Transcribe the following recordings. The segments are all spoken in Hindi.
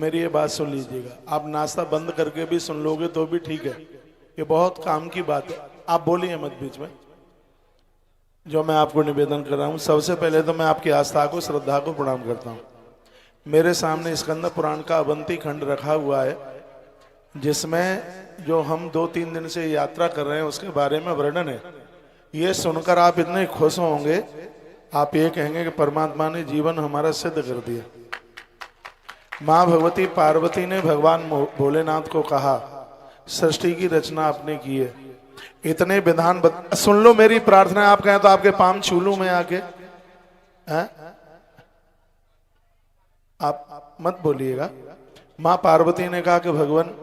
मेरी ये बात सुन लीजिएगा। आप नाश्ता बंद करके भी सुन लोगे तो भी ठीक है, ये बहुत काम की बात है। आप बोलिए मत बीच में। जो मैं आपको निवेदन कर रहा हूँ, सबसे पहले तो मैं आपकी आस्था को, श्रद्धा को प्रणाम करता हूँ। मेरे सामने स्कंद पुराण का अवंती खंड रखा हुआ है, जिसमें जो हम 2-3 दिन से यात्रा कर रहे हैं उसके बारे में वर्णन है। ये सुनकर आप इतने खुश होंगे, आप ये कहेंगे कि परमात्मा ने जीवन हमारा सिद्ध कर दिया। माँ भगवती पार्वती ने भगवान भोलेनाथ को कहा, सृष्टि की रचना आपने की है, इतने विधान सुन लो मेरी प्रार्थना। आप कहें तो आपके पाम छू लूं मैं आके, हैं? आप मत बोलिएगा। माँ पार्वती ने कहा कि भगवान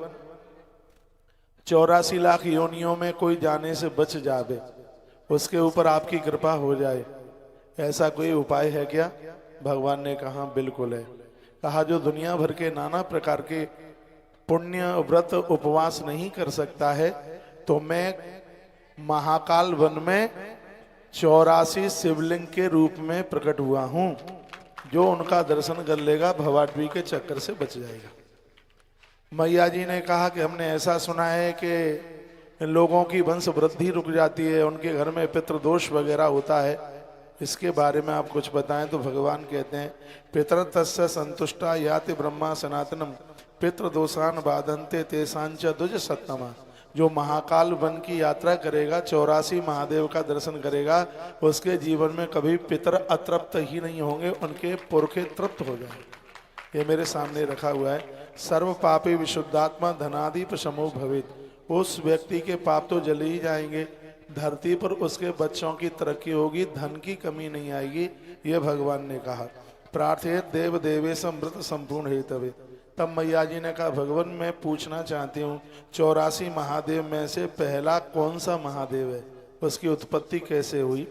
84 लाख योनियों में कोई जाने से बच जावे, उसके ऊपर आपकी कृपा हो जाए, ऐसा कोई उपाय है क्या? भगवान ने कहा बिल्कुल है। कहा जो दुनिया भर के नाना प्रकार के पुण्य व्रत उपवास नहीं कर सकता है, तो मैं महाकाल वन में 84 शिवलिंग के रूप में प्रकट हुआ हूं, जो उनका दर्शन कर लेगा भवाटवी के चक्कर से बच जाएगा। मैया जी ने कहा कि हमने ऐसा सुना है कि लोगों की वंश वृद्धि रुक जाती है, उनके घर में पितृदोष वगैरह होता है, इसके बारे में आप कुछ बताएं। तो भगवान कहते हैं पितरतस्य संतुष्टा याति ब्रह्मा सनातनम पितृदोषान बाधन्ते तेसांच दुज सत्तमा। जो महाकाल वन की यात्रा करेगा, 84 महादेव का दर्शन करेगा, उसके जीवन में कभी पितर अतृप्त ही नहीं होंगे, उनके पुरखे तृप्त हो जाएंगे। ये मेरे सामने रखा हुआ है। सर्व पापी विशुद्धात्मा धनादीप समो भवेत। उस व्यक्ति के पाप तो जले ही जाएंगे, धरती पर उसके बच्चों की तरक्की होगी, धन की कमी नहीं आएगी, ये भगवान ने कहा। प्रार्थये देव देवेश अमृत संपूर्ण हेतवे। तब मैया जी ने कहा भगवान मैं पूछना चाहती हूँ, 84 महादेव में से पहला कौन सा महादेव है, उसकी उत्पत्ति कैसे हुई?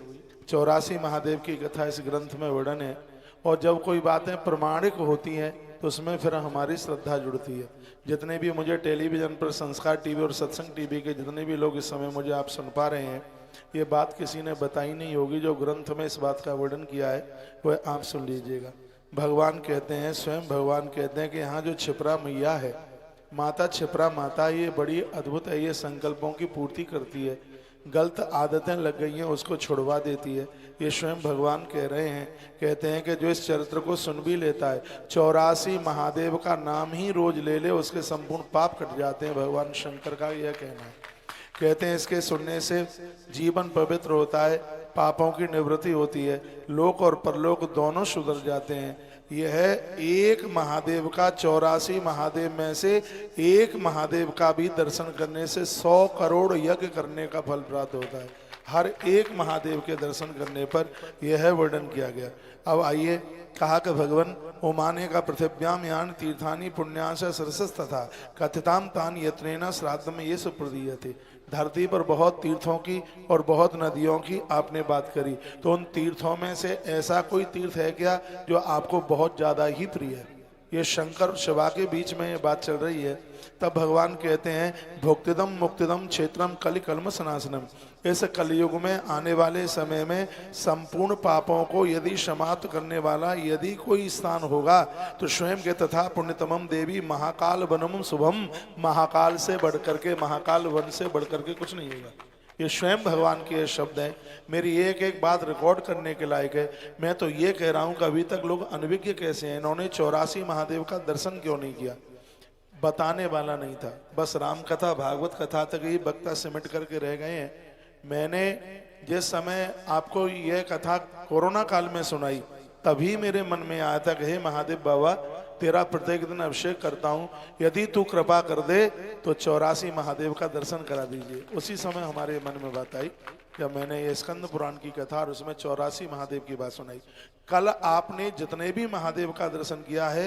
84 महादेव की कथा इस ग्रंथ में वर्णन है। और जब कोई बातें प्रमाणिक होती हैं तो उसमें फिर हमारी श्रद्धा जुड़ती है। जितने भी मुझे टेलीविज़न पर संस्कार टीवी और सत्संग टीवी के जितने भी लोग इस समय मुझे आप सुन पा रहे हैं, ये बात किसी ने बताई नहीं होगी। जो ग्रंथ में इस बात का वर्णन किया है वह आप सुन लीजिएगा। भगवान कहते हैं, स्वयं भगवान कहते हैं कि यहाँ जो क्षिप्रा मैया है, माता क्षिप्रा माता, ये बड़ी अद्भुत है, ये संकल्पों की पूर्ति करती है, गलत आदतें लग गई हैं उसको छुड़वा देती है। ये स्वयं भगवान कह रहे हैं, कहते हैं कि जो इस चरित्र को सुन भी लेता है, 84 महादेव का नाम ही रोज ले ले, उसके संपूर्ण पाप कट जाते हैं। भगवान शंकर का यह कहना है। कहते हैं इसके सुनने से जीवन पवित्र होता है, पापों की निवृत्ति होती है, लोक और परलोक दोनों सुधर जाते हैं। यह एक महादेव का, 84 महादेव में से एक महादेव का भी दर्शन करने से 100 करोड़ यज्ञ करने का फल प्राप्त होता है। हर एक महादेव के दर्शन करने पर यह वर्णन किया गया। अब आइए, कहा कि भगवान उमाने का पृथिव्याम यान तीर्थानी पुण्याश सरसस तथा कथिताम तान यत्नेना श्राद्ध में ये सुप्रदीयते। धरती पर बहुत तीर्थों की और बहुत नदियों की आपने बात करी, तो उन तीर्थों में से ऐसा कोई तीर्थ है क्या जो आपको बहुत ज़्यादा ही प्रिय है? ये शंकर और शिवा के बीच में ये बात चल रही है। तब भगवान कहते हैं भोक्तिदम मुक्तिदम क्षेत्रम कलि कल्म सनासनम। इस कलयुग में आने वाले समय में संपूर्ण पापों को यदि समाप्त करने वाला यदि कोई स्थान होगा तो स्वयं के तथा पुण्यतमम देवी महाकाल वनम शुभम। महाकाल से बढ़कर के, महाकाल वन से बढ़कर के कुछ नहीं होगा। ये स्वयं भगवान के शब्द हैं। मेरी एक एक बात रिकॉर्ड करने के लायक है। मैं तो ये कह रहा हूँ कि अभी तक लोग अनभिज्ञ कैसे हैं, इन्होंने 84 महादेव का दर्शन क्यों नहीं किया? बताने वाला नहीं था, बस राम कथा भागवत कथा तक ही वक्ता सिमट करके रह गए हैं। मैंने जिस समय आपको यह कथा कोरोना काल में सुनाई, तभी मेरे मन में आया था कि हे महादेव बाबा, तेरा प्रत्येक दिन अभिषेक करता हूँ, यदि तू कृपा कर दे तो 84 महादेव का दर्शन करा दीजिए। उसी समय हमारे मन में बात आई जब मैंने ये स्कंद पुराण की कथा और उसमें 84 महादेव की बात सुनाई। कल आपने जितने भी महादेव का दर्शन किया है,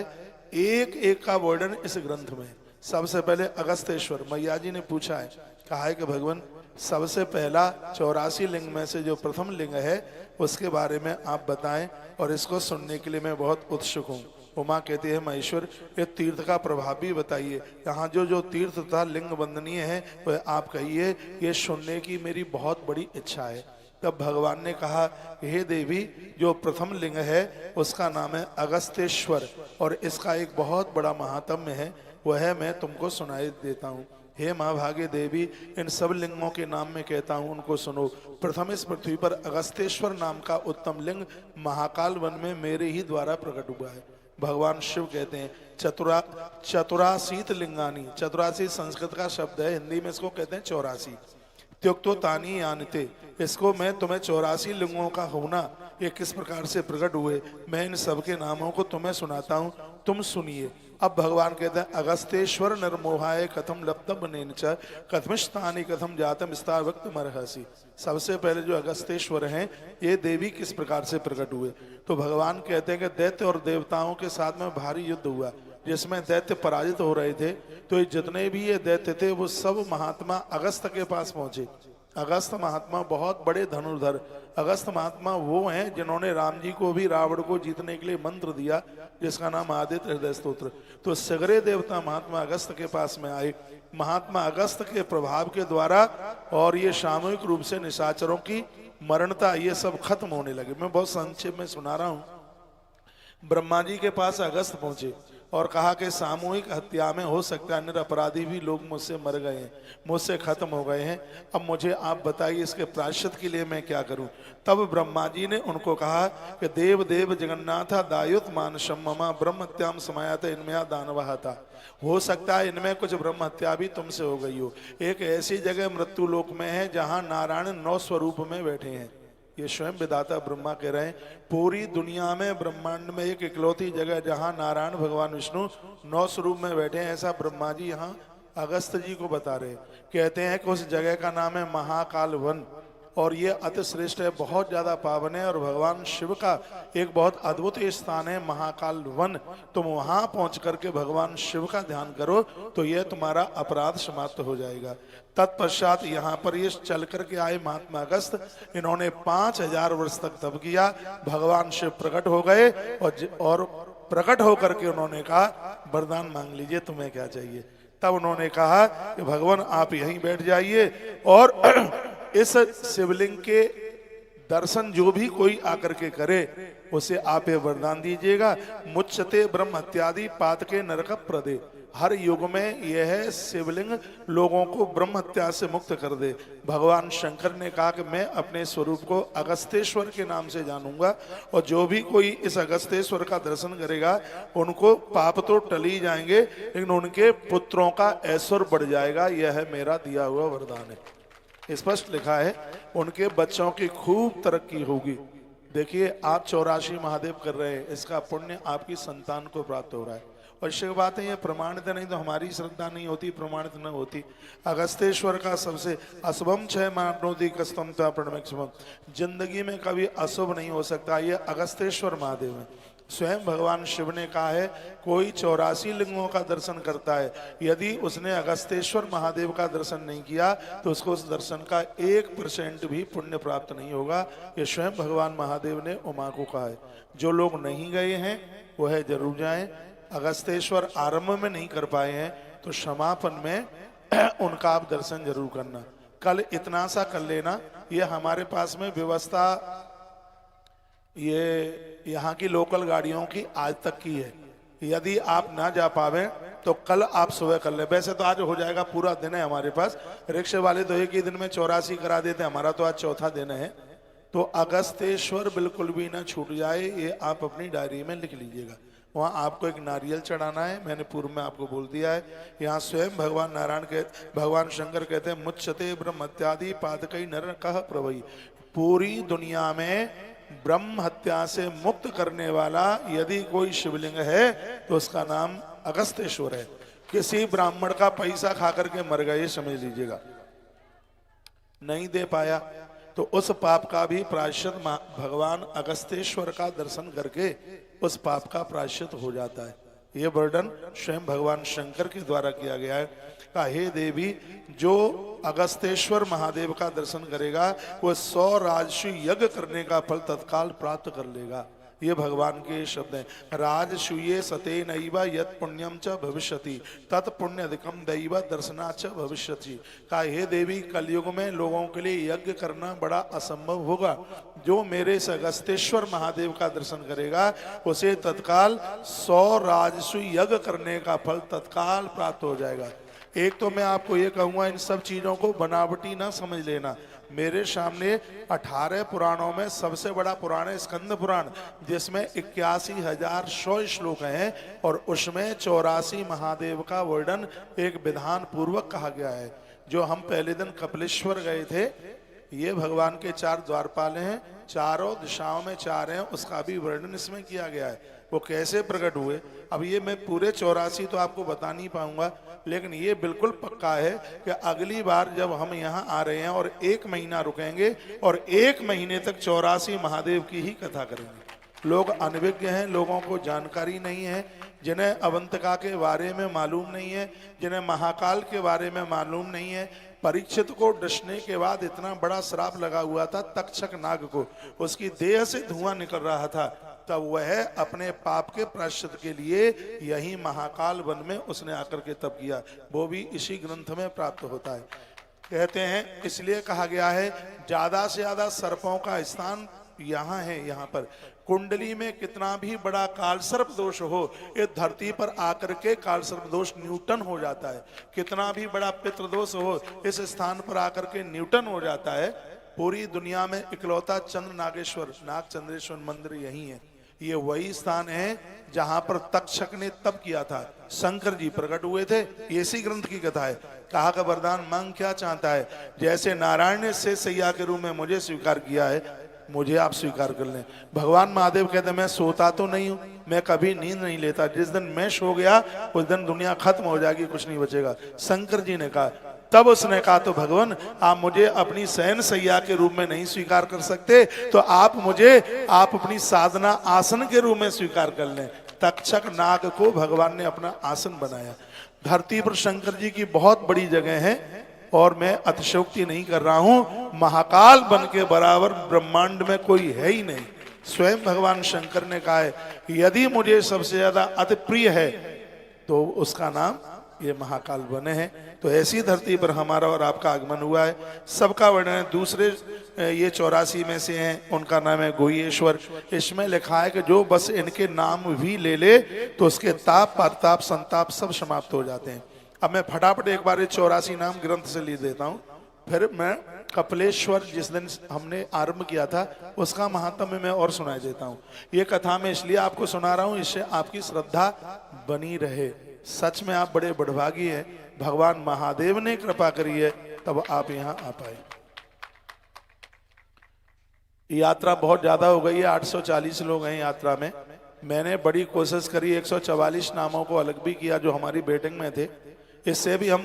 एक एक का वर्णन इस ग्रंथ में। सबसे पहले अगस्तेश्वर, मैया जी ने पूछा है, कहा है कि भगवान सबसे पहला 84 लिंग में से जो प्रथम लिंग है उसके बारे में आप बताएं, और इसको सुनने के लिए मैं बहुत उत्सुक हूँ। उमा कहती है महेश्वर, ये तीर्थ का प्रभाव भी बताइए, यहाँ जो जो तीर्थ तथा लिंग वंदनीय है वह आप कहिए, ये सुनने की मेरी बहुत बड़ी इच्छा है। तब भगवान ने कहा, हे देवी, जो प्रथम लिंग है उसका नाम है अगस्तेश्वर और इसका एक बहुत बड़ा महात्म्य है, वह मैं तुमको सुनाई देता हूँ। हे माँ भाग्य देवी, इन सब लिंगों के नाम में कहता हूँ, उनको सुनो। प्रथम इस पृथ्वी पर अगस्तेश्वर नाम का उत्तम लिंग महाकाल वन में मेरे ही द्वारा प्रकट हुआ है। भगवान शिव कहते हैं चतुरासीत लिंगानी, चतुरासी संस्कृत का शब्द है, हिंदी में इसको कहते हैं 84। त्युक्तो तानी यानिते, इसको मैं तुम्हें 84 लिंगों का होना ये किस प्रकार से प्रकट हुए, मैं इन सबके नामों को तुम्हें सुनाता हूँ, तुम सुनिए। अब भगवान कहते हैं, अगस्तेश्वर नरमोहाय कथम लप्तम बनेन च कथमिष्टानि कथम जातम स्तार वक्त मरहसी। सबसे पहले जो अगस्तेश्वर हैं ये देवी किस प्रकार से प्रकट हुए। तो भगवान कहते हैं कि दैत्य और देवताओं के साथ में भारी युद्ध हुआ जिसमें दैत्य पराजित हो रहे थे। तो ये जितने भी ये दैत्य थे वो सब महात्मा अगस्त के पास पहुंचे। अगस्त महात्मा बहुत बड़े धनुर्धर, अगस्त महात्मा वो हैं जिन्होंने राम जी को भी रावण को जीतने के लिए मंत्र दिया जिसका नाम आदित्य हृदय स्तोत्र। तो सगरे देवता महात्मा अगस्त के पास में आए। महात्मा अगस्त के प्रभाव के द्वारा और ये सामूहिक रूप से निशाचरों की मरणता ये सब खत्म होने लगे। मैं बहुत संक्षेप में सुना रहा हूँ। ब्रह्मा जी के पास अगस्त पहुंचे और कहा कि सामूहिक हत्या में हो सकता है अन्य अपराधी भी लोग मुझसे मर गए हैं, मुझसे खत्म हो गए हैं, अब मुझे आप बताइए इसके प्रायश्चित के लिए मैं क्या करूं। तब ब्रह्मा जी ने उनको कहा कि देव देव जगन्नाथ दायुत मानसम ममा ब्रह्म हत्याम समायात इनमें दानवा था। हो सकता है इनमें कुछ ब्रह्म हत्या भी तुमसे हो गई हो। एक ऐसी जगह मृत्यु लोक में है जहां नारायण 9 स्वरूप में बैठे हैं। ये स्वयं विधाता ब्रह्मा कह रहे हैं, पूरी दुनिया में ब्रह्मांड में एक इकलौती जगह जहां नारायण भगवान विष्णु 9 स्वरूप में बैठे हैं, ऐसा ब्रह्मा जी यहाँ अगस्त जी को बता रहे हैं। कहते हैं कि उस जगह का नाम है महाकाल वन और ये अति श्रेष्ठ है, बहुत ज्यादा पावन है और भगवान शिव का एक बहुत अद्भुत स्थान है महाकाल वन। तुम वहां पहुंच करके भगवान शिव का ध्यान करो तो यह तुम्हारा अपराध समाप्त हो जाएगा। तत्पश्चात यहाँ पर ये चल करके आए महात्मा अगस्त, इन्होंने 5000 वर्ष तक तप किया। भगवान शिव प्रकट हो गए और प्रकट होकर के उन्होंने कहा, वरदान मांग लीजिए, तुम्हें क्या चाहिए। तब उन्होंने कहा कि भगवान आप यहीं बैठ जाइए और इस शिवलिंग के दर्शन जो भी कोई आकर के करे उसे आप ये वरदान दीजिएगा, मुच्यते ब्रह्म हत्यादि पातके नरक प्रदे। हर युग में यह शिवलिंग लोगों को ब्रह्म हत्या से मुक्त कर दे। भगवान शंकर ने कहा कि मैं अपने स्वरूप को अगस्तेश्वर के नाम से जानूंगा और जो भी कोई इस अगस्तेश्वर का दर्शन करेगा उनको पाप तो टल ही जाएंगे लेकिन उनके पुत्रों का ऐश्वर्य बढ़ जाएगा। यह है मेरा दिया हुआ वरदान है। स्पष्ट लिखा है उनके बच्चों की खूब तरक्की होगी। देखिए आप 84 महादेव कर रहे हैं, इसका पुण्य आपकी संतान को प्राप्त हो रहा है। और इसकी बात है ये प्रमाणित नहीं तो हमारी श्रद्धा नहीं होती, प्रमाणित न होती। अगस्तेश्वर का सबसे अशुभम 6 मानोदी कस्तम था प्रणमिक्षम, जिंदगी में कभी अशुभ नहीं हो सकता। ये अगस्तेश्वर महादेव है। स्वयं भगवान शिव ने कहा है कोई 84 लिंगों का दर्शन करता है, यदि उसने अगस्तेश्वर महादेव का दर्शन नहीं किया तो उसको उस दर्शन का 1% भी पुण्य प्राप्त नहीं होगा। ये स्वयं भगवान महादेव ने उमा को कहा है। जो लोग नहीं गए हैं वह जरूर जाएं। अगस्तेश्वर आरंभ में नहीं कर पाए हैं तो समापन में उनका आप दर्शन जरूर करना। कल इतना सा कर लेना, ये हमारे पास में व्यवस्था ये यहाँ की लोकल गाड़ियों की आज तक की है। यदि आप ना जा पावे तो कल आप सुबह कर ले। वैसे तो आज हो जाएगा, पूरा दिन है हमारे पास। रिक्शे वाले तो एक ही दिन में 84 करा देते, हमारा तो आज चौथा दिन है। तो अगस्तेश्वर बिल्कुल भी ना छूट जाए, ये आप अपनी डायरी में लिख लीजिएगा। वहाँ आपको एक नारियल चढ़ाना है, मैंने पूर्व में आपको बोल दिया है। यहाँ स्वयं भगवान नारायण के भगवान शंकर कहते हैं मुच्यते ब्रह्म हत्यादि पातकई नर कह प्रभई। पूरी दुनिया में ब्रह्म हत्या से मुक्त करने वाला यदि कोई शिवलिंग है तो उसका नाम अगस्तेश्वर है। किसी ब्राह्मण का पैसा खा करके मर गए समझ लीजिएगा, नहीं दे पाया तो उस पाप का भी प्रायश्चित भगवान अगस्तेश्वर का दर्शन करके उस पाप का प्रायश्चित हो जाता है। ये वर्णन स्वयं भगवान शंकर के द्वारा किया गया है। कहा हे देवी, जो अगस्तेश्वर महादेव का दर्शन करेगा वो 100 राजसी यज्ञ करने का फल तत्काल प्राप्त कर लेगा। ये भगवान के शब्द हैं। राजसूये सते नैवा यत पुण्यम च भविष्यति तत् पुण्यधिकम दैव दर्शना च भविष्यति। कहा हे देवी, कलयुग में लोगों के लिए यज्ञ करना बड़ा असंभव होगा। जो मेरे इस अगस्तेश्वर महादेव का दर्शन करेगा उसे तत्काल 100 राजसूय यज्ञ करने का फल तत्काल प्राप्त हो जाएगा। एक तो मैं आपको ये कहूँगा, इन सब चीज़ों को बनावटी ना समझ लेना। मेरे सामने 18 पुराणों में सबसे बड़ा पुराण है स्कंद पुराण, जिसमें 81,100 श्लोक हैं और उसमें 84 महादेव का वर्णन एक विधान पूर्वक कहा गया है। जो हम पहले दिन कपिलेश्वर गए थे, ये भगवान के 4 द्वारपाल हैं, चारों दिशाओं में 4 हैं, उसका भी वर्णन इसमें किया गया है। वो कैसे प्रकट हुए, अब ये मैं पूरे 84 तो आपको बता नहीं पाऊंगा, लेकिन ये बिल्कुल पक्का है कि अगली बार जब हम यहाँ आ रहे हैं और 1 महीना रुकेंगे और 1 महीने तक 84 महादेव की ही कथा करेंगे। लोग अनभिज्ञ हैं, लोगों को जानकारी नहीं है, जिन्हें अवंतिका के बारे में मालूम नहीं है, जिन्हें महाकाल के बारे में मालूम नहीं है। परीक्षित को डसने के बाद इतना बड़ा श्राप लगा हुआ था तक्षक नाग को, उसकी देह से धुआं निकल रहा था, तब वह अपने पाप के प्रायश्चित के लिए यही महाकाल वन में उसने आकर के तप किया। वो भी इसी ग्रंथ में प्राप्त होता है। कहते हैं इसलिए कहा गया है ज्यादा से ज्यादा सर्पों का स्थान यहाँ है। यहाँ पर कुंडली में कितना भी बड़ा कालसर्प दोष हो, ये धरती पर आकर के कालसर्प दोष न्यूटन हो जाता है। कितना भी बड़ा पितृदोष हो, इस स्थान पर आकर के न्यूटन हो जाता है। पूरी दुनिया में इकलौता चंद्र नागेश्वर नाग चंद्रेश्वर मंदिर यही है। ये वही स्थान है जहां पर तक्षक ने तप किया था, शंकर जी प्रकट हुए थे। इसी ग्रंथ की कथा है। कहा का वरदान मांग क्या चाहता है, जैसे नारायण ने शेष सैया के रूप में मुझे स्वीकार किया है, मुझे आप स्वीकार कर लें। भगवान महादेव कहते मैं सोता तो नहीं हूं, मैं कभी नींद नहीं लेता, जिस दिन मैं सो गया उस दिन दुनिया खत्म हो जाएगी, कुछ नहीं बचेगा। शंकर जी ने कहा, तब उसने कहा तो भगवान आप मुझे अपनी शयन सैया के रूप में नहीं स्वीकार कर सकते, तो आप अपनी साधना आसन के रूप में स्वीकार कर लें। तक्षक नाग को भगवान ने अपना आसन बनाया। धरती पर शंकर जी की बहुत बड़ी जगह है और मैं अतिशयोक्ति नहीं कर रहा हूं, महाकाल बन के बराबर ब्रह्मांड में कोई है ही नहीं। स्वयं भगवान शंकर ने कहा है यदि मुझे सबसे ज्यादा अति प्रिय है तो उसका नाम ये महाकाल बने हैं। तो ऐसी धरती पर हमारा और आपका आगमन हुआ है। सबका वर्णन है। दूसरे ये 84 में से हैं, उनका नाम है गुह्येश्वर। इसमें लिखा है कि जो बस इनके नाम भी ले ले तो उसके ताप परताप संताप सब समाप्त हो जाते हैं। अब मैं फटाफट एक बार 84 नाम ग्रंथ से ले देता हूँ, फिर मैं कपिलेश्वर जिस दिन हमने आरंभ किया था उसका महात्म्य मैं और सुनाई देता हूँ। ये कथा मैं इसलिए आपको सुना रहा हूँ, इससे आपकी श्रद्धा बनी रहे। सच में आप बड़े बड़भागी हैं, भगवान महादेव ने कृपा करी है तब आप यहाँ आ पाए। यात्रा बहुत ज्यादा हो गई है, 840 लोग हैं यात्रा में। मैंने बड़ी कोशिश करी, 144 नामों को अलग भी किया जो हमारी बैटिंग में थे, इससे भी हम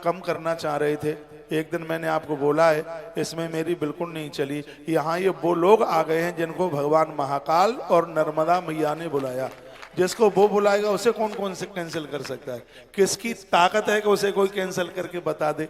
कम करना चाह रहे थे। एक दिन मैंने आपको बोला है, इसमें मेरी बिल्कुल नहीं चली। यहाँ ये वो लोग आ गए हैं जिनको भगवान महाकाल और नर्मदा मैया ने बुलाया। जिसको वो बुलाएगा उसे कौन से कैंसिल कर सकता है? किसकी ताकत है कि उसे कोई कैंसिल करके बता दे?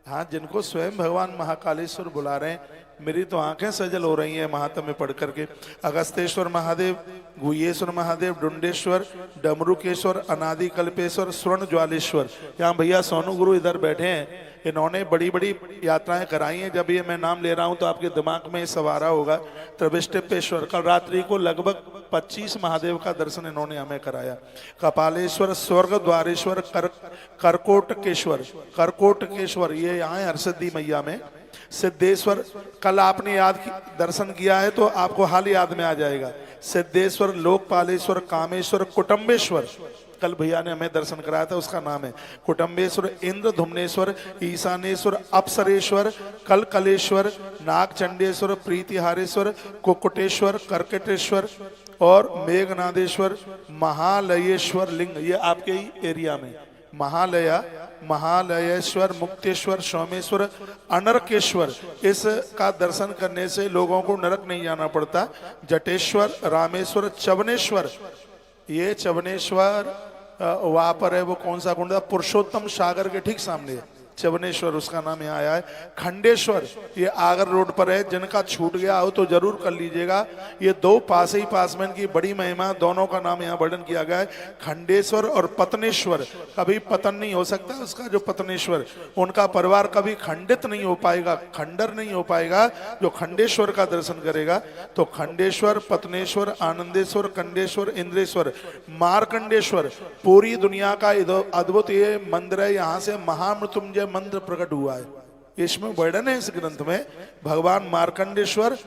हाँ, जिनको स्वयं भगवान महाकालेश्वर बुला रहे हैं। मेरी तो आंखें सजल हो रही हैं महात्म्य पढ़ करके। अगस्तेश्वर महादेव, गुह्येश्वर महादेव, डुंडेश्वर, डमरुकेश्वर, अनादि कल्पेश्वर, स्वर्ण ज्वालेश्वर। यहाँ भैया सोनू गुरु इधर बैठे हैं, इन्होंने बड़ी बड़ी यात्राएं कराई हैं। जब ये मैं नाम ले रहा हूं तो आपके दिमाग में सवारा होगा। त्रिविष्टेपेश्वर, कल रात्रि को लगभग 25 महादेव का दर्शन इन्होंने हमें कराया। कपालेश्वर, स्वर्ग द्वारेश्वर, करकोटकेश्वर, ये यहाँ है हरसिद्धि मैया में। सिद्धेश्वर, कल आपने दर्शन किया है तो आपको हाल याद में आ जाएगा। सिद्धेश्वर, लोकपालेश्वर, कामेश्वर, कुटुंबेश्वर, कल भैया ने हमें दर्शन कराया था, उसका नाम है कुटुंबेश्वर। इंद्र धुम्नेश्वर, ईशानेश्वर, अपसरेश्वर, कलकलेश्वर, नागचंडेश्वर, प्रीतिहारेश्वर, कुकुटेश्वर, कर्कटेश्वर और मेघनादेश्वर, महालयेश्वर लिंग, ये आपके ही एरिया में। महालयेश्वर, मुक्तेश्वर, सोमेश्वर, अनरकेश्वर, इसका दर्शन करने से लोगों को नरक नहीं जाना पड़ता। जटेश्वर, रामेश्वर, चवनेश्वर, ये चवनेश्वर वहां पर है। वो कौन सा कुंड है? पुरुषोत्तम सागर के ठीक सामने है। च्यवनेश्वर उसका नाम यहाँ आया है। खंडेश्वर ये आगर रोड पर है, जिनका छूट गया हो तो जरूर कर लीजिएगा। ये दो पास ही पास में, इनकी बड़ी महिमा, दोनों का नाम यहाँ वर्णन किया गया है। खंडेश्वर और पतनेश्वर, कभी पतन नहीं हो सकता उसका जो पतनेश्वर, उनका परिवार कभी खंडित नहीं हो पाएगा, खंडर नहीं हो पाएगा जो खंडेश्वर का दर्शन करेगा। तो खंडेश्वर, पतनेश्वर, आनंदेश्वर, कंडेश्वर, इंद्रेश्वर, मार्कंडेश्वर, पूरी दुनिया का अद्भुत ये मंदिर है। यहाँ से महामृत्युंजय मंत्र प्रकट हुआ है। इसमें वर्णन है इस ग्रंथ में, भगवान मार्कंडेश्वर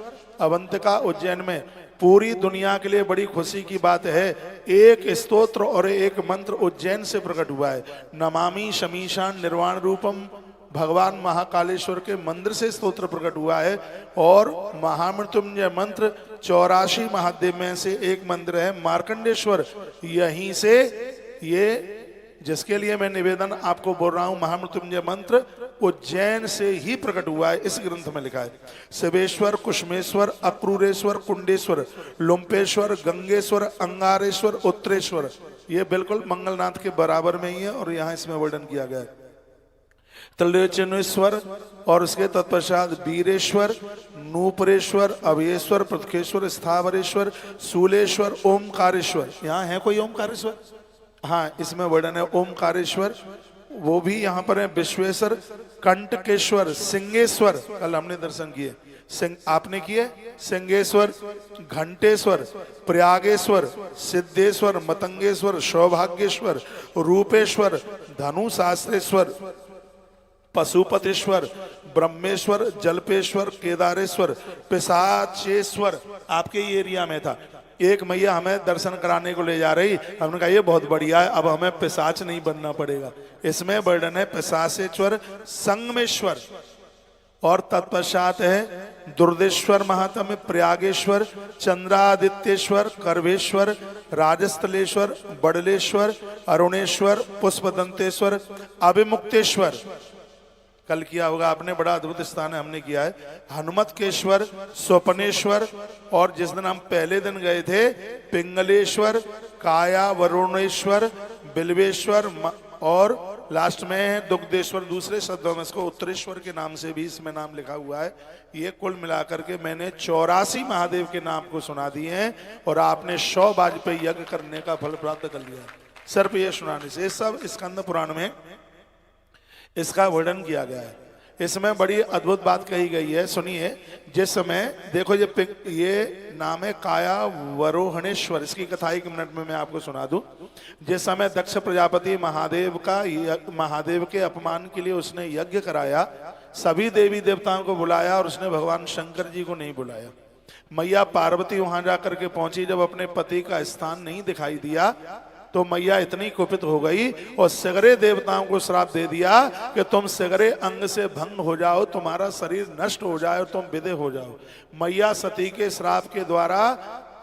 अवंतिका उज्जैन में। पूरी दुनिया के लिए बड़ी खुशी की बात है, एक स्तोत्र और एक मंत्र उज्जैन से प्रकट हुआ है। नमामि शमीशान निर्वाण रूपम, भगवान महाकालेश्वर के मंदिर से स्तोत्र प्रकट हुआ है। और महामृत्युंजय मंत्र 84 महादेव में से एक मंदिर है मार्कंडेश्वर, यहीं से ये जिसके लिए मैं निवेदन आपको बोल रहा हूं, महामृत्युंजय मंत्र उज्जैन से ही प्रकट हुआ है। इस ग्रंथ में लिखा है शिवेश्वर, कुष्मेश्वर, अक्रूरेश्वर, कुंडेश्वर, लुम्पेश्वर, गंगेश्वर, अंगारेश्वर, उत्तरेश्वर, ये बिल्कुल मंगलनाथ के बराबर में ही है और यहाँ इसमें वर्णन किया गया है। त्रिलोचनेश्वर और उसके तत्पश्चात वीरेश्वर, नूपरेश्वर, अभयेश्वर, पृथ्वेश्वर, स्थावरेश्वर, शूलेश्वर, ओमकारेश्वर। यहाँ है कोई ओमकारेश्वर? हाँ, इसमें वर्णन है ओमकारेश्वर, वो भी यहाँ पर है। विश्वेश्वर, कंटकेश्वर, सिंहेश्वर, कल हमने दर्शन किए, आपने किए। सिंहेश्वर, घंटेश्वर, प्रयागेश्वर, सिद्धेश्वर, मतंगेश्वर, सौभाग्येश्वर, रूपेश्वर, धनुशास्त्रेश्वर, पशुपतेश्वर, ब्रह्मेश्वर, जलपेश्वर, केदारेश्वर, पिशाचेश्वर, आपके ये एरिया में था। एक मैया हमें दर्शन कराने को ले जा रही, हमने कहा ये बहुत बढ़िया है, अब हमें पिशाच नहीं बनना पड़ेगा। इसमें वर्णन है पिशाचेश्वर, संगमेश्वर, और तत्पश्चात है दुर्देश्वर महात्म्य, प्रयागेश्वर, चंद्रादित्येश्वर, करवेश्वर, राजस्थलेश्वर, बडलेश्वर, अरुणेश्वर, पुष्पदंतेश्वर, अभिमुक्तेश्वर, कल किया होगा आपने, बड़ा अद्भुत स्थान है, हमने किया है। हनुमतकेश्वर, स्वपनेश्वर, और जिस दिन हम पहले दिन गए थे पिंगलेश्वर, काया वरुणेश्वर, बिल्वेश्वर, और लास्ट में है दुग्धेश्वर। दूसरे शब्दों में इसको उत्तरेश्वर के नाम से भी इसमें नाम लिखा हुआ है। ये कुल मिलाकर के मैंने 84 महादेव के नाम को सुना दिए हैं और आपने 100 बाज पे यज्ञ करने का फल प्राप्त कर लिया है सिर्फ ये सुनाने से। ये सब स्कंद पुराण में इसका वर्णन किया गया है। इसमें बड़ी अद्भुत बात कही गई है, सुनिए। जिस समय देखो ये नाम है काया वरोहणेश्वर, इसकी कथा 1 मिनट में मैं आपको सुना दूं। जिस समय दक्ष प्रजापति महादेव के अपमान के लिए उसने यज्ञ कराया, सभी देवी देवताओं को बुलाया और उसने भगवान शंकर जी को नहीं बुलाया। मैया पार्वती वहां जाकर के पहुंची, जब अपने पति का स्थान नहीं दिखाई दिया तो मैया इतनी कुपित हो गई और सगरे देवताओं को श्राप दे दिया कि तुम सगरे अंग से भंग हो जाओ, तुम्हारा शरीर नष्ट हो जाए और तुम विदे हो जाओ। मैया सती के श्राप के द्वारा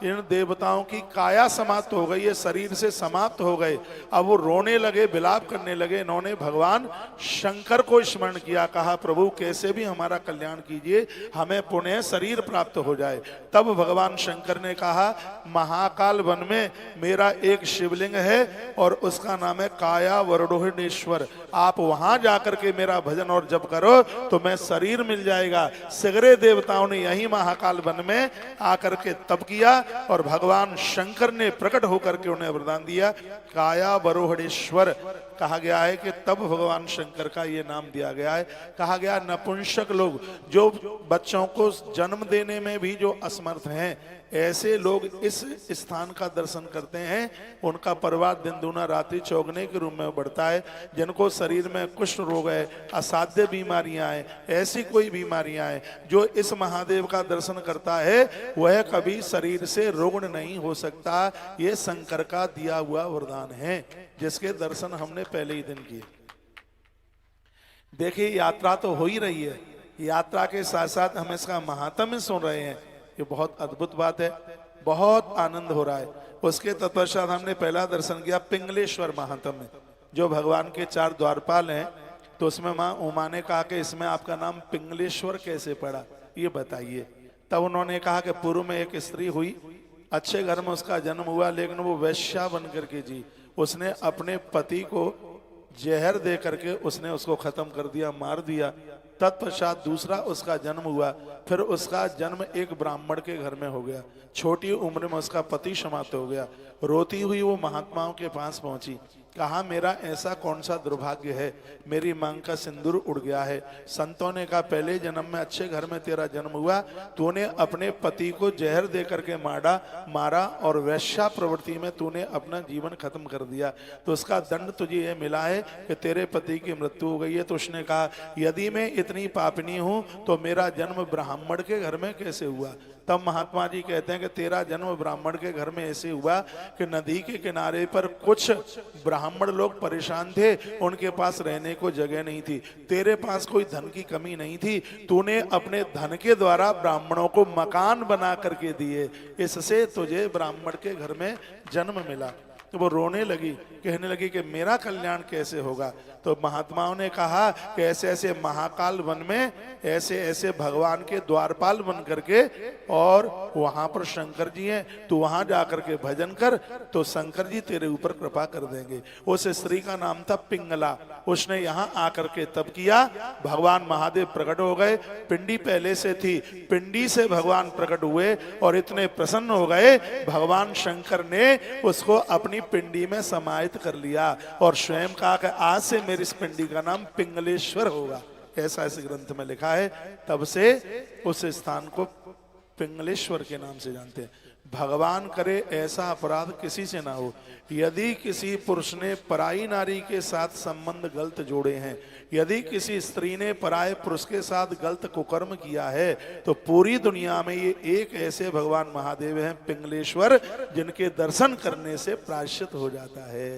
इन देवताओं की काया समाप्त हो गई, ये शरीर से समाप्त हो गए। अब वो रोने लगे, विलाप करने लगे। इन्होंने भगवान शंकर को स्मरण किया, कहा प्रभु कैसे भी हमारा कल्याण कीजिए, हमें पुनः शरीर प्राप्त हो जाए। तब भगवान शंकर ने कहा महाकाल वन में मेरा एक शिवलिंग है और उसका नाम है काया वरुणेश्वर, आप वहां जाकर के मेरा भजन और जप करो तो मैं शरीर मिल जाएगा। सगरे देवताओं ने यही महाकाल वन में आकर के तप किया और भगवान शंकर ने प्रकट होकर के उन्हें वरदान दिया। काया वरोहणेश्वर कहा गया है कि तब भगवान शंकर का ये नाम दिया गया है। कहा गया नपुंसक लोग, जो बच्चों को जन्म देने में भी जो असमर्थ हैं, ऐसे लोग इस स्थान का दर्शन करते हैं, उनका परिवार दिन दूना रात्रि चौगने के रूप में बढ़ता है। जिनको शरीर में कुष्ठ रोग है, असाध्य बीमारियां हैं, ऐसी कोई बीमारियां हैं, जो इस महादेव का दर्शन करता है वह कभी शरीर से रुग्ण नहीं हो सकता। ये शंकर का दिया हुआ वरदान है, जिसके दर्शन हमने पहले ही दिन किए। देखिए यात्रा तो हो ही रही है, यात्रा के साथ साथ हम इसका महात्म्य सुन रहे हैं, ये बहुत अद्भुत बात है, बहुत आनंद हो रहा है। उसके तत्पश्चात हमने पहला दर्शन किया पिंगलेश्वर महात्म्य, जो भगवान के 4 द्वारपाल हैं। तो उसमें माँ उमा ने कहा कि इसमें आपका नाम पिंगलेश्वर कैसे पड़ा, ये बताइए। तब उन्होंने कहा कि पूर्व में एक स्त्री हुई, अच्छे घर में उसका जन्म हुआ, लेकिन वो वैश्या बन करके जी, उसने अपने पति को जहर दे करके उसने उसको खत्म कर दिया, मार दिया। तत्पश्चात दूसरा उसका जन्म हुआ, फिर उसका जन्म एक ब्राह्मण के घर में हो गया। छोटी उम्र में उसका पति समाप्त हो गया। रोती हुई वो महात्माओं के पास पहुंची, कहा मेरा ऐसा कौन सा दुर्भाग्य है, मेरी मांग का सिंदूर उड़ गया है। संतों ने कहा पहले जन्म में अच्छे घर में तेरा जन्म हुआ, तूने अपने पति को जहर दे करके मारा और वैश्या प्रवृत्ति में तूने अपना जीवन खत्म कर दिया, तो उसका दंड तुझे ये मिला है कि तेरे पति की मृत्यु हो गई है। तो उसने कहा यदि मैं इतनी पापनी हूं तो मेरा जन्म ब्राह्मण के घर में कैसे हुआ। तब महात्मा जी कहते हैं कि तेरा जन्म ब्राह्मण के घर में ऐसे हुआ कि नदी के किनारे पर कुछ ब्राह्मण लोग परेशान थे, उनके पास रहने को जगह नहीं थी। तेरे पास कोई धन की कमी नहीं थी, तूने अपने धन के द्वारा ब्राह्मणों को मकान बना करके दिए, इससे तुझे ब्राह्मण के घर में जन्म मिला। तो वो रोने लगी, कहने लगी कि मेरा कल्याण कैसे होगा। तो महात्माओं ने कहा कि ऐसे ऐसे महाकाल वन में ऐसे ऐसे भगवान के द्वारपाल बन करके, और वहां पर शंकर जी हैं, तू वहां जाकर के भजन कर तो शंकर जी तेरे ऊपर कृपा कर देंगे। उस स्त्री का नाम था पिंगला। उसने यहाँ आकर के तब किया, भगवान महादेव प्रकट हो गए। पिंडी पहले से थी, पिंडी से भगवान प्रकट हुए और इतने प्रसन्न हो गए, भगवान शंकर ने उसको अपनी पिंडी में समाहित कर लिया और स्वयं कहा कि आज से मेरी इस पिंडी का नाम पिंगलेश्वर होगा। ऐसा इस ग्रंथ में लिखा है। तब से उस स्थान को पिंगलेश्वर के नाम से जानते हैं। भगवान करे ऐसा अपराध किसी से ना हो। यदि किसी पुरुष ने पराई नारी के साथ संबंध गलत जोड़े हैं, यदि किसी स्त्री ने पराये पुरुष के साथ गलत कुकर्म किया है, तो पूरी दुनिया में ये एक ऐसे भगवान महादेव हैं पिंगलेश्वर, जिनके दर्शन करने से प्रायश्चित हो जाता है।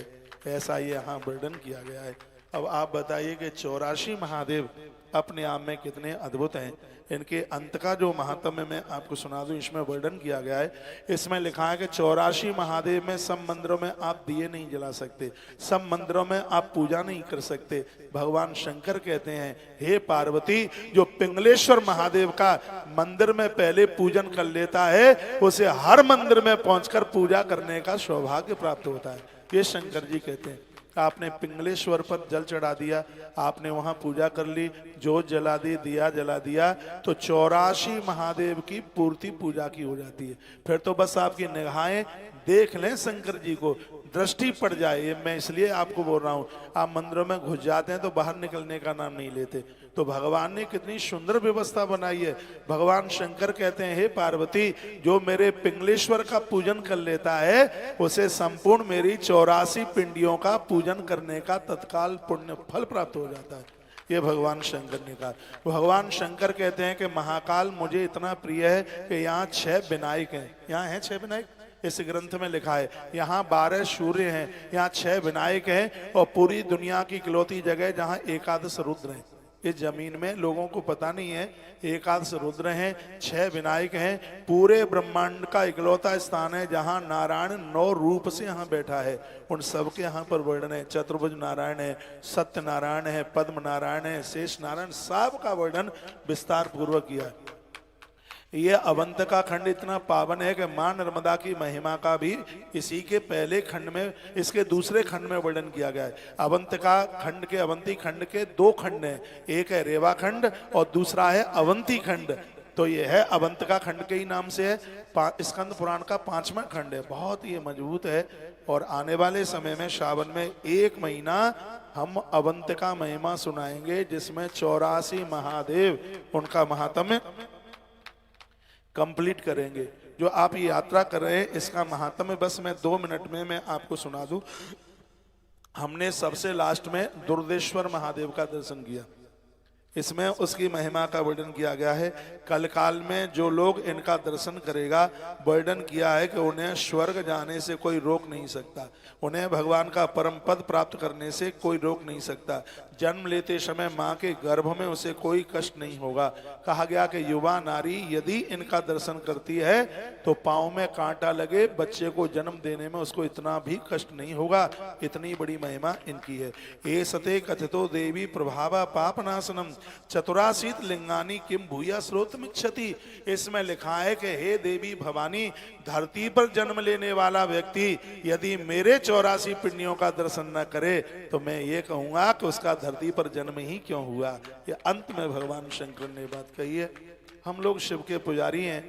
ऐसा ये यहाँ वर्णन किया गया है। अब आप बताइए कि 84 महादेव अपने आप में कितने अद्भुत हैं। इनके अंत का जो महात्म्य मैं आपको सुना दूं, इसमें वर्णन किया गया है। इसमें लिखा है कि 84 महादेव में सब मंदिरों में आप दिए नहीं जला सकते, सब मंदिरों में आप पूजा नहीं कर सकते। भगवान शंकर कहते हैं हे पार्वती, जो पिंगलेश्वर महादेव का मंदिर में पहले पूजन कर लेता है, उसे हर मंदिर में पहुंचकर पूजा करने का सौभाग्य प्राप्त होता है। ये शंकर जी कहते हैं। आपने पिंगलेश्वर पर जल चढ़ा दिया, आपने वहां पूजा कर ली, जोत जला दी, दिया जला दिया, तो 84 महादेव की पूर्ति पूजा की हो जाती है। फिर तो बस आपकी निगाहें देख लें शंकर जी को, दृष्टि पड़ जाए। ये मैं इसलिए आपको बोल रहा हूँ, आप मंदिरों में घुस जाते हैं तो बाहर निकलने का नाम नहीं लेते। तो भगवान ने कितनी सुंदर व्यवस्था बनाई है। भगवान शंकर कहते हैं हे पार्वती, जो मेरे पिंगलेश्वर का पूजन कर लेता है, उसे संपूर्ण मेरी 84 पिंडियों का पूजन करने का तत्काल पुण्य फल प्राप्त हो जाता है। ये भगवान शंकर ने कहा। भगवान शंकर कहते हैं कि महाकाल मुझे इतना प्रिय है कि यहाँ 6 विनायक हैं। यहाँ हैं 6 विनायक, इस ग्रंथ में लिखा है। यहाँ 12 सूर्य हैं, यहाँ 6 विनायक हैं, और पूरी दुनिया की इकलौती जगह जहाँ एकादश रुद्र हैं। इस जमीन में लोगों को पता नहीं है, एकादश रुद्र हैं, 6 विनायक हैं। पूरे ब्रह्मांड का इकलौता स्थान है जहाँ नारायण 9 रूप से यहाँ बैठा है। उन सबके यहाँ पर वर्णन है। चतुर्भुज नारायण है, सत्य नारायण है, पद्म नारायण है, शेष नारायण, सब का वर्णन विस्तार पूर्वक किया है। ये अवंत का खंड इतना पावन है कि मां नर्मदा की महिमा का भी इसी के पहले खंड में, इसके दूसरे खंड में वर्णन किया गया है। अवंत का खंड के, अवंती खंड के 2 खंड हैं, एक है रेवा खंड और दूसरा है अवंती खंड। तो ये है अवंत का खंड के ही नाम से है। स्कंद पुराण का 5वां खंड है, बहुत ये मजबूत है। और आने वाले समय में श्रावण में 1 महीना हम अवंत का महिमा सुनाएंगे, जिसमें 84 महादेव, उनका महात्म्य कंप्लीट करेंगे। जो आप ये यात्रा कर रहे हैं, इसका महात्म्य बस मैं 2 मिनट में मैं आपको सुना दूं। हमने सबसे लास्ट में दुर्देश्वर महादेव का दर्शन किया, इसमें उसकी महिमा का वर्णन किया गया है। कल काल में जो लोग इनका दर्शन करेगा, वर्णन किया है कि उन्हें स्वर्ग जाने से कोई रोक नहीं सकता, उन्हें भगवान का परम पद प्राप्त करने से कोई रोक नहीं सकता। जन्म लेते समय माँ के गर्भ में उसे कोई कष्ट नहीं होगा। कहा गया कि युवा नारी यदि इनका दर्शन करती है तो पाँव में कांटा लगे, बच्चे को जन्म देने में उसको इतना भी कष्ट नहीं होगा। इतनी बड़ी महिमा इनकी है। ए सते कथितो देवी प्रभावा पापनाशनम चतुरासीत लिंगानी किम भूया स्रोतमिच्छति। इसमें लिखा है कि हे देवी भवानी, धरती पर जन्म लेने वाला व्यक्ति यदि मेरे 84 पिंडियों का दर्शन न करे तो मैं ये कहूंगा कि उसका धरती पर जन्म ही क्यों हुआ। ये अंत में भगवान शंकर ने बात कही है। हम लोग शिव के पुजारी हैं,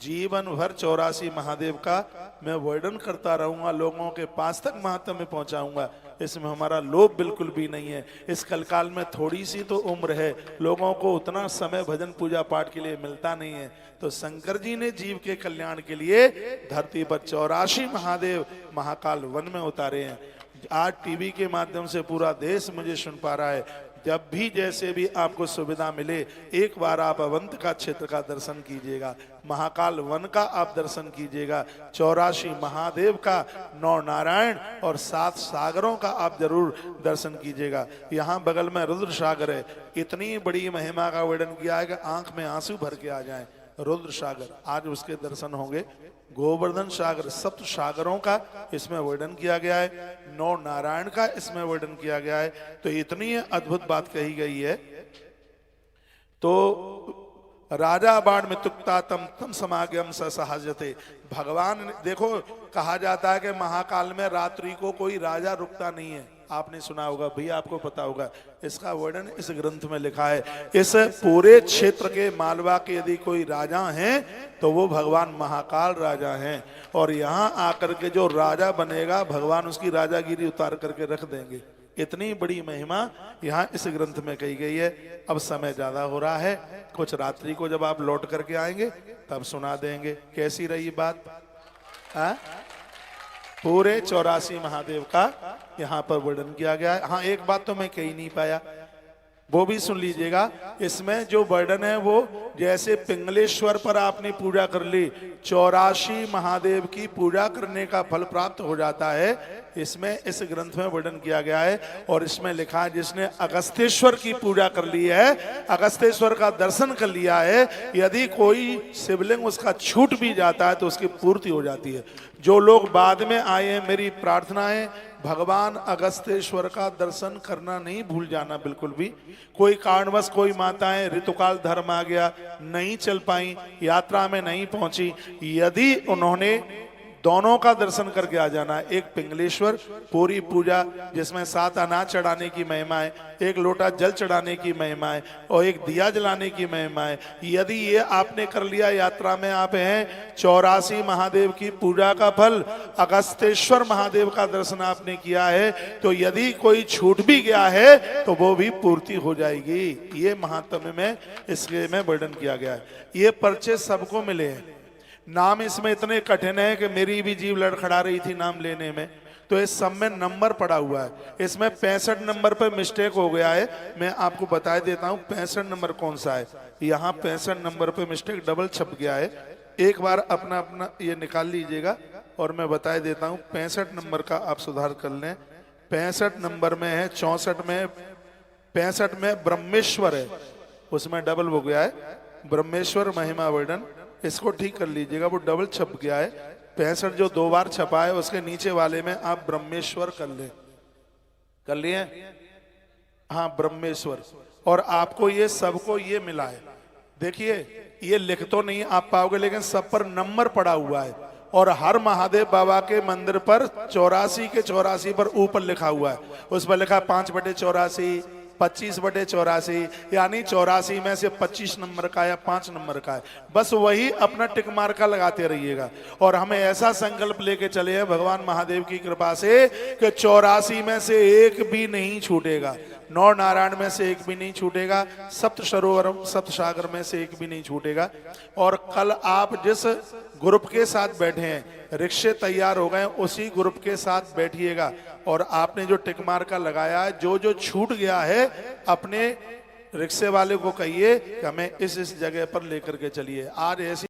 जीवन भर 84 महादेव का मैं वर्णन करता रहूंगा, लोगों के पास तक महात्म्य पहुंचाऊंगा। इसमें हमारा लोभ बिल्कुल भी नहीं है। इस कलकाल में थोड़ी सी तो उम्र है, लोगों को उतना समय भजन पूजा पाठ के लिए मिलता नहीं है। तो शंकर जी ने जीव के कल्याण के लिए धरती पर 84 महादेव महाकाल वन में उतारे हैं। आज टीवी के माध्यम से पूरा देश मुझे सुन पा रहा है। जब भी जैसे भी आपको सुविधा मिले एक बार आप अवंत का क्षेत्र का दर्शन कीजिएगा, महाकाल वन का आप दर्शन कीजिएगा, 84 महादेव का, 9 नारायण और 7 सागरों का आप जरूर दर्शन कीजिएगा। यहाँ बगल में रुद्र सागर है, इतनी बड़ी महिमा का वर्णन किया है कि आंख में आंसू भर के आ जाएं। रुद्र सागर आज उसके दर्शन होंगे। गोवर्धन सागर, सप्त सागरों का इसमें वर्णन किया गया है, 9 नारायण का इसमें वर्णन किया गया है। तो इतनी अद्भुत बात कही गई है। तो राजा बाण में तुक्ता तम समागम सहजते। भगवान देखो, कहा जाता है कि महाकाल में रात्रि को कोई राजा रुकता नहीं है। आपने सुना होगा, भैया आपको पता होगा, इसका वर्णन इस ग्रंथ में लिखा है। इस पूरे क्षेत्र के मालवा के यदि कोई राजा हैं तो वो भगवान महाकाल राजा हैं। और यहाँ आकर के जो राजा बनेगा भगवान उसकी राजागिरी उतार करके रख देंगे। इतनी बड़ी महिमा यहाँ इस ग्रंथ में कही गई है। अब समय ज्यादा हो रहा है, कुछ रात्रि को जब आप लौट करके आएंगे तब सुना देंगे कैसी रही बात। पूरे 84 महादेव का यहाँ पर वर्णन किया गया है। हाँ, एक बात तो मैं कह ही नहीं पाया, वो भी सुन लीजिएगा। इसमें जो वर्णन है वो जैसे पिंगलेश्वर पर आपने पूजा कर ली, 84 महादेव की पूजा करने का फल प्राप्त हो जाता है, इसमें इस ग्रंथ में वर्णन किया गया है। और इसमें लिखा है जिसने अगस्तेश्वर की पूजा कर ली है, अगस्तेश्वर का दर्शन कर लिया है, यदि कोई शिवलिंग उसका छूट भी जाता है तो उसकी पूर्ति हो जाती है। जो लोग बाद में आए हैं, मेरी प्रार्थना है भगवान अगस्तेश्वर का दर्शन करना नहीं भूल जाना बिल्कुल भी। कोई कारणवश कोई माताएं ऋतुकाल धर्म आ गया, नहीं चल पाई, यात्रा में नहीं पहुंची, यदि उन्होंने दोनों का दर्शन करके आ जाना। एक पिंगलेश्वर पूरी पूजा जिसमें 7 अनाज चढ़ाने की महिमा है, एक लोटा जल चढ़ाने की महिमा है और एक दिया जलाने की महिमा है। यदि ये आपने कर लिया, यात्रा में आप हैं, 84 महादेव की पूजा का फल, अगस्तेश्वर महादेव का दर्शन आपने किया है, तो यदि कोई छूट भी गया है तो वो भी पूर्ति हो जाएगी। ये महात्म्य में इसके में वर्णन किया गया है। ये पर्चे सबको मिले हैं। नाम इसमें इतने कठिन है कि मेरी भी जीभ लड़खड़ा रही थी नाम लेने में। तो इस सब में नंबर पड़ा हुआ है, इसमें 65 नंबर पर मिस्टेक हो गया है। मैं आपको बता देता हूँ 65 नंबर कौन सा है। यहाँ 65 नंबर पे मिस्टेक डबल छप गया है। एक बार अपना अपना ये निकाल लीजिएगा और मैं बता देता हूँ। 65 नंबर का आप सुधार कर लें। 65 नंबर में है, 64 में, 65 में ब्रह्मेश्वर है, उसमें डबल हो गया है, ब्रह्मेश्वर महिमा वर्णन, इसको ठीक कर लीजिएगा, वो डबल छप गया है। 65 जो 2 बार छपा है उसके नीचे वाले में आप ब्रह्मेश्वर कर ले, कर लिए? हाँ, ब्रह्मेश्वर। और आपको ये सबको ये मिला है, देखिए ये लिख तो नहीं आप पाओगे लेकिन सब पर नंबर पड़ा हुआ है। और हर महादेव बाबा के मंदिर पर 84 के 84 पर ऊपर लिखा हुआ है, उस पर लिखा 5/84, 25/84, यानी 84 में से 25 नंबर का या 5 नंबर का है। बस वही अपना टिक मार का लगाते रहिएगा। और हमें ऐसा संकल्प लेके चले हैं भगवान महादेव की कृपा से कि 84 में से एक भी नहीं छूटेगा, 9 नारायण में से एक भी नहीं छूटेगा, सप्त सरोवर सप्त सागर में से एक भी नहीं छूटेगा। और कल आप जिस ग्रुप के साथ बैठे हैं, रिक्शे तैयार हो गए, उसी ग्रुप के साथ बैठिएगा। और आपने जो टिक मार का लगाया है, जो जो छूट गया है, अपने रिक्शे वाले को कहिए कि हमें इस जगह पर लेकर के चलिए। आज ऐसी